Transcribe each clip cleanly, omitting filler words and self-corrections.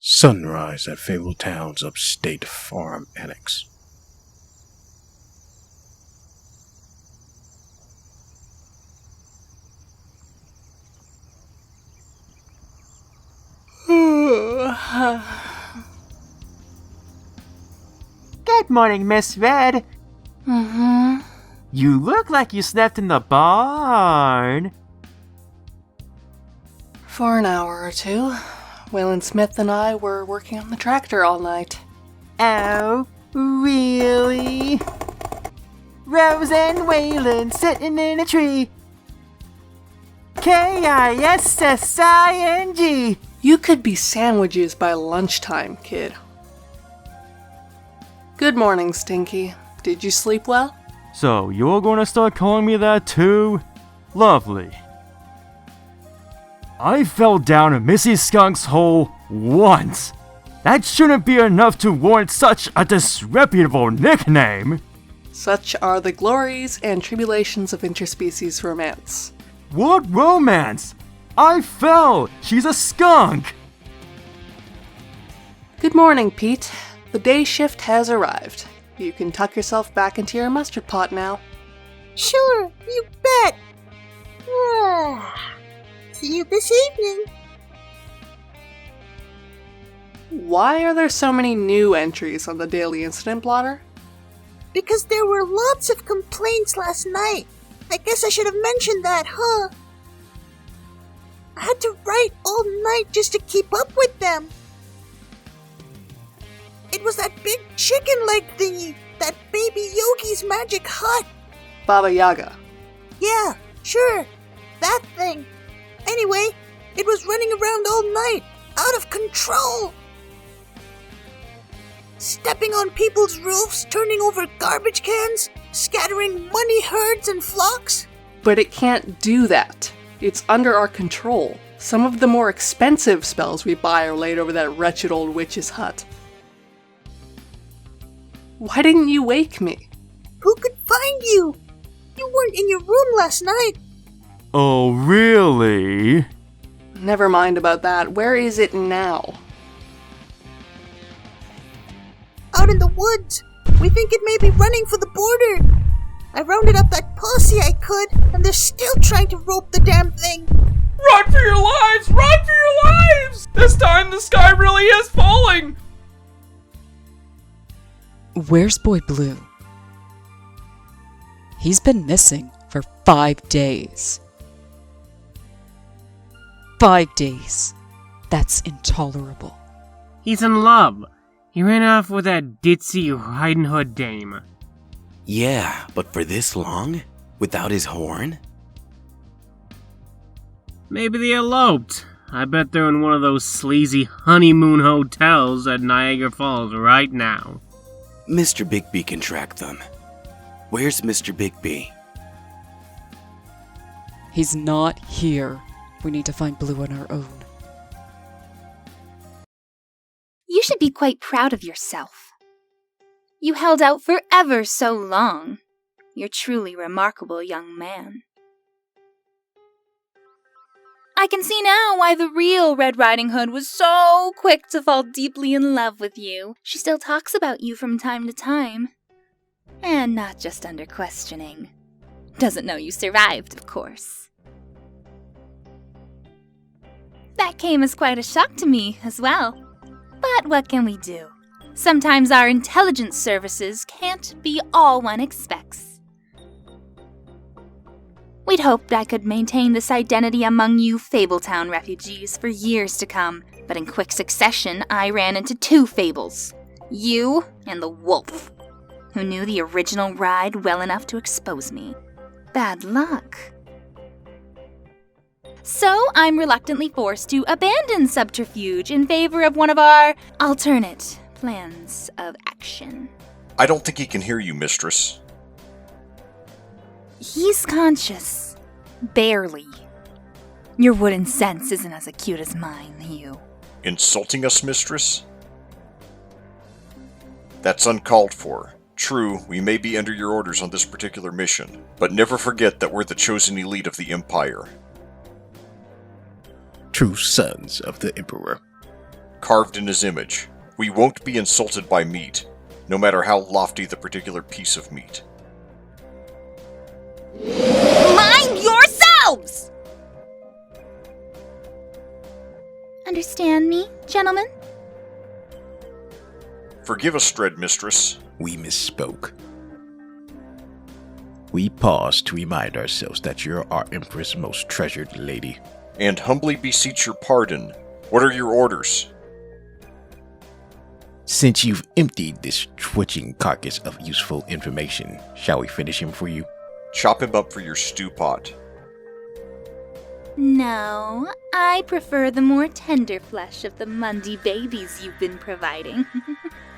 Sunrise at Fabletown's upstate farm annex. Good morning, Miss Red. You look like you slept in the barn. For an hour or two. Waylon Smith and I were working on the tractor all night. Oh, really? Rose and Waylon sitting in a tree. Kissing. You could be sandwiches by lunchtime, kid. Good morning, Stinky. Did you sleep well? So you're gonna start calling me that too? Lovely. I fell down a Missy Skunk's hole once. That shouldn't be enough to warrant such a disreputable nickname. Such are the glories and tribulations of interspecies romance. What romance? I fell. She's a skunk. Good morning, Pete. The day shift has arrived. You can tuck yourself back into your mustard pot now. Sure, you bet. See you this evening. Why are there so many new entries on the daily incident blotter? Because there were lots of complaints last night. I guess I should have mentioned that, huh? I had to write all night just to keep up with them. It was that big chicken-leg thingy, that baby Yogi's magic hut. Baba Yaga. Yeah, sure, that thing. Anyway, it was running around all night, out of control. Stepping on people's roofs, turning over garbage cans, scattering money herds and flocks. But it can't do that. It's under our control. Some of the more expensive spells we buy are laid over that wretched old witch's hut. Why didn't you wake me? Who could find you? You weren't in your room last night. Oh, really? Never mind about that. Where is it now? Out in the woods. We think it may be running for the border. I rounded up that posse I could, and they're still trying to rope the damn thing. Run for your lives! Run for your lives! This time the sky really is falling! Where's Boy Blue? He's been missing for 5 days. 5 days. That's intolerable. He's in love. He ran off with that ditzy Riding Hood dame. Yeah, but for this long? Without his horn? Maybe they eloped. I bet they're in one of those sleazy honeymoon hotels at Niagara Falls right now. Mr. Bigby can track them. Where's Mr. Bigby? He's not here. We need to find Blue on our own. You should be quite proud of yourself. You held out for ever so long. You're truly remarkable, young man. I can see now why the real Red Riding Hood was so quick to fall deeply in love with you. She still talks about you from time to time. And not just under questioning. Doesn't know you survived, of course. That came as quite a shock to me as well. But what can we do? Sometimes our intelligence services can't be all one expects. We'd hoped I could maintain this identity among you Fabletown refugees for years to come, but in quick succession I ran into 2 Fables. You and the wolf, who knew the original ride well enough to expose me. Bad luck. So I'm reluctantly forced to abandon subterfuge in favor of one of our alternate plans of action. I don't think he can hear you, mistress. He's conscious. Barely. Your wooden sense isn't as acute as mine, Hugh. Insulting us, mistress? That's uncalled for. True, we may be under your orders on this particular mission, but never forget that we're the chosen elite of the Empire. True sons of the Emperor. carved in his image. We won't be insulted by meat, no matter how lofty the particular piece of meat. Mind yourselves! Understand me, gentlemen? Forgive us, Dread Mistress. We misspoke. We pause to remind ourselves that you're our Empress' most treasured lady. And humbly beseech your pardon. What are your orders? Since you've emptied this twitching carcass of useful information, shall we finish him for you? Chop him up for your stew pot. No, I prefer the more tender flesh of the Mundy babies you've been providing.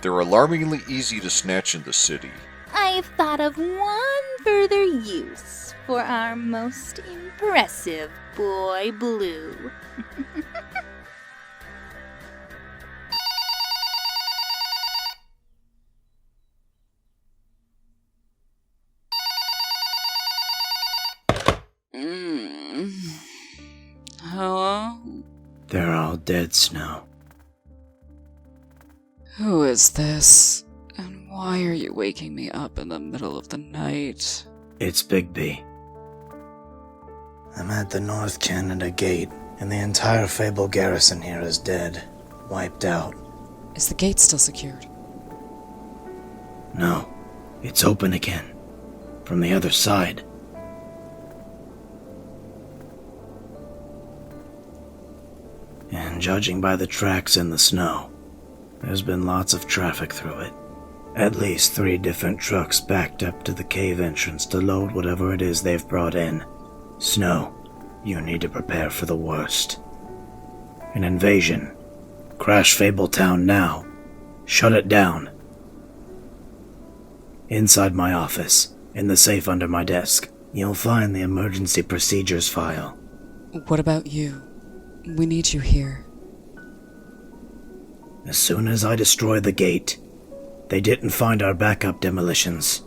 They're alarmingly easy to snatch in the city. I've thought of one further use for our most impressive boy Blue. Hello? They're all dead, Snow. Who is this? And why are you waking me up in the middle of the night? It's Bigby. I'm at the North Canada Gate, and the entire Fable garrison here is dead. Wiped out. Is the gate still secured? No, it's open again. From the other side. And judging by the tracks in the snow, there's been lots of traffic through it. At least 3 different trucks backed up to the cave entrance to load whatever it is they've brought in. Snow, you need to prepare for the worst. An invasion. Crash Fabletown now. Shut it down. Inside my office, in the safe under my desk, you'll find the emergency procedures file. What about you? We need you here. As soon as I destroy the gate, they didn't find our backup demolitions.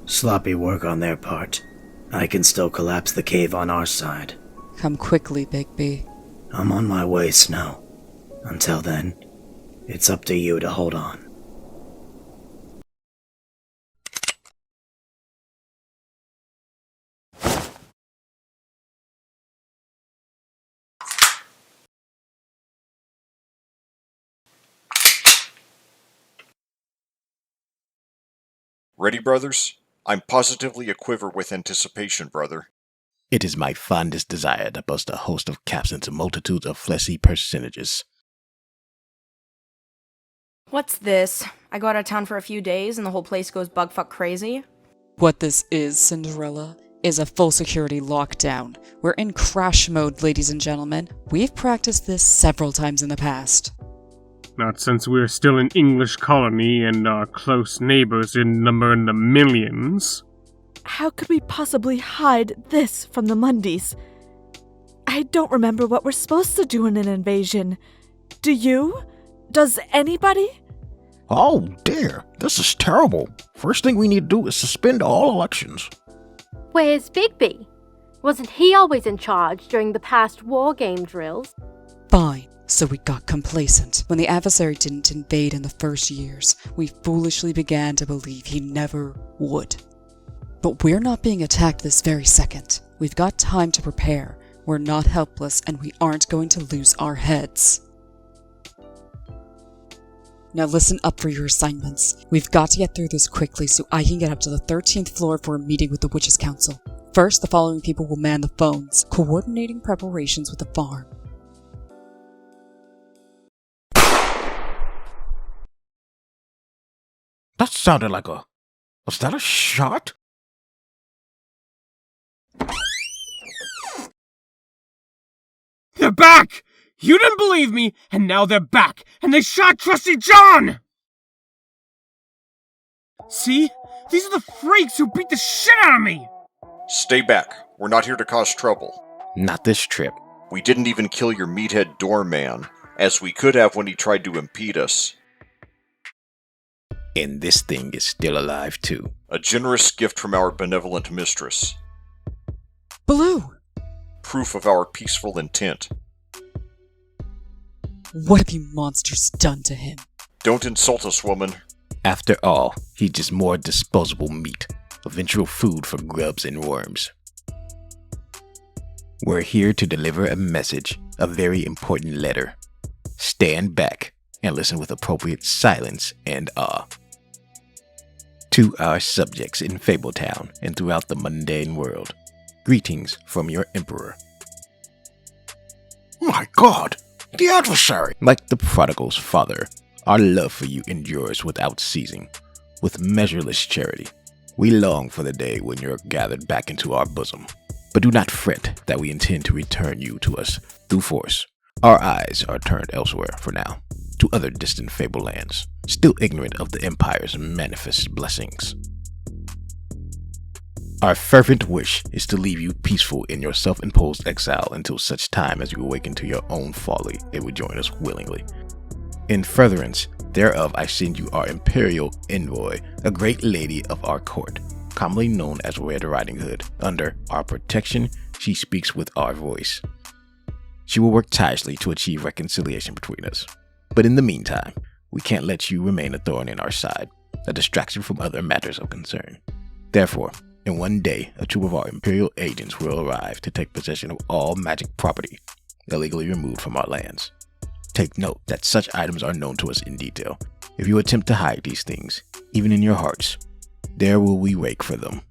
Sloppy work on their part. I can still collapse the cave on our side. Come quickly, Bigby. I'm on my way, Snow. Until then, it's up to you to hold on. Ready, brothers? I'm positively aquiver with anticipation, brother. It is my fondest desire to bust a host of caps into multitudes of fleshy percentages. What's this? I go out of town for a few days and the whole place goes bugfuck crazy? What this is, Cinderella, is a full security lockdown. We're in crash mode, ladies and gentlemen. We've practiced this several times in the past. Not since we're still an English colony and our close neighbors in number in the millions. How could we possibly hide this from the Mundys? I don't remember what we're supposed to do in an invasion. Do you? Does anybody? Oh dear, this is terrible. First thing we need to do is suspend all elections. Where's Bigby? Wasn't he always in charge during the past war game drills? Fine. So we got complacent. When the adversary didn't invade in the first years, we foolishly began to believe he never would. But we're not being attacked this very second. We've got time to prepare. We're not helpless, and we aren't going to lose our heads. Now listen up for your assignments. We've got to get through this quickly so I can get up to the 13th floor for a meeting with the Witches' Council. First, the following people will man the phones, coordinating preparations with the farm. That sounded like a... Was that a shot? They're back! You didn't believe me, and now they're back, and they shot Trusty John! See? These are the freaks who beat the shit out of me! Stay back. We're not here to cause trouble. Not this trip. We didn't even kill your meathead doorman, as we could have when he tried to impede us. And this thing is still alive too. A generous gift from our benevolent mistress. Blue! Proof of our peaceful intent. What have you monsters done to him? Don't insult us, woman. After all, he's just more disposable meat, eventual food for grubs and worms. We're here to deliver a message, a very important letter. Stand back and listen with appropriate silence and awe. To our subjects in Fabletown and throughout the mundane world, greetings from your Emperor. My God, the adversary! Like the prodigal's father, our love for you endures without ceasing, with measureless charity. We long for the day when you're gathered back into our bosom. But do not fret that we intend to return you to us through force. Our eyes are turned elsewhere for now, to other distant fable lands, still ignorant of the Empire's manifest blessings. Our fervent wish is to leave you peaceful in your self-imposed exile until such time as you awaken to your own folly and rejoin us willingly. In furtherance thereof, I send you our imperial envoy, a great lady of our court, commonly known as Red Riding Hood. Under our protection, she speaks with our voice. She will work tirelessly to achieve reconciliation between us. But in the meantime, we can't let you remain a thorn in our side, a distraction from other matters of concern. Therefore, in one day, a troop of our imperial agents will arrive to take possession of all magic property illegally removed from our lands. Take note that such items are known to us in detail. If you attempt to hide these things, even in your hearts, there will we wake for them,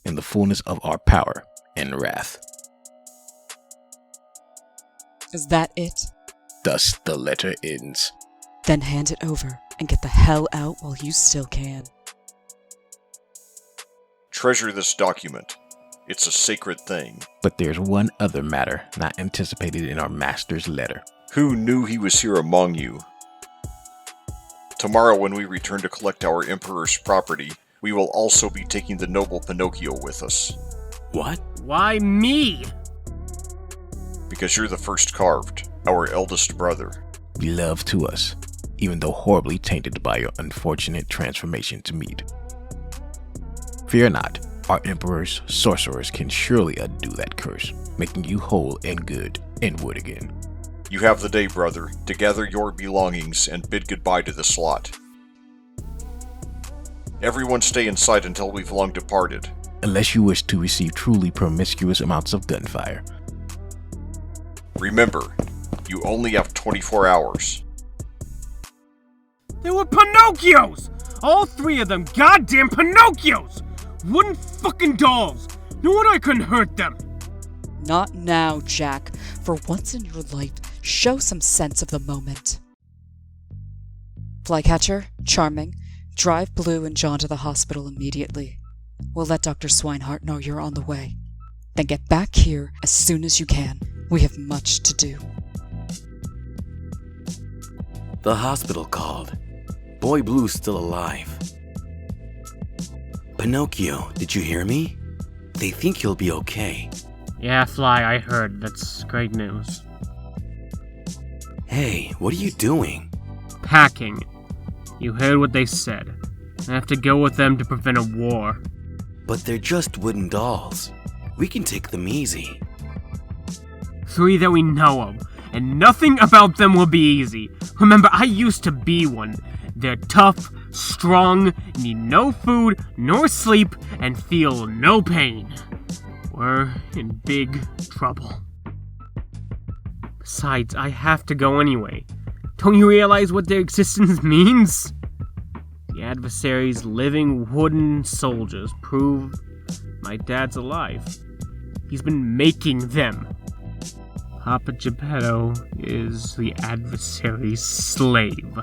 in the fullness of our power and wrath. Is that it? Thus the letter ends. Then hand it over and get the hell out while you still can. Treasure this document. It's a sacred thing. But there's one other matter not anticipated in our master's letter. Who knew he was here among you? Tomorrow, when we return to collect our Emperor's property, we will also be taking the noble Pinocchio with us. What? Why me? Because you're the first carved, our eldest brother. Beloved to us, even though horribly tainted by your unfortunate transformation to meat. Fear not, our Emperor's sorcerers can surely undo that curse, making you whole and good and wood again. You have the day, brother, to gather your belongings and bid goodbye to the slot. Everyone stay inside until we've long departed. Unless you wish to receive truly promiscuous amounts of gunfire. Remember, you only have 24 hours. They were Pinocchios! All three of them goddamn Pinocchios! Wooden fucking dolls! No wonder I couldn't hurt them! Not now, Jack. For once in your life, show some sense of the moment. Flycatcher, Charming, drive Blue and John to the hospital immediately. We'll let Dr. Swinehart know you're on the way. Then get back here as soon as you can. We have much to do. The hospital called. Boy Blue's still alive. Pinocchio, did you hear me? They think you'll be okay. Yeah, Fly, I heard. That's great news. Hey, what are you doing? Packing. You heard what they said. I have to go with them to prevent a war. But they're just wooden dolls. We can take them easy. 3 that we know of, and nothing about them will be easy. Remember, I used to be one. They're tough, strong, need no food nor sleep, and feel no pain. We're in big trouble. Besides, I have to go anyway. Don't you realize what their existence means? The adversary's living wooden soldiers prove my dad's alive. He's been making them. Papa Geppetto is the adversary's slave.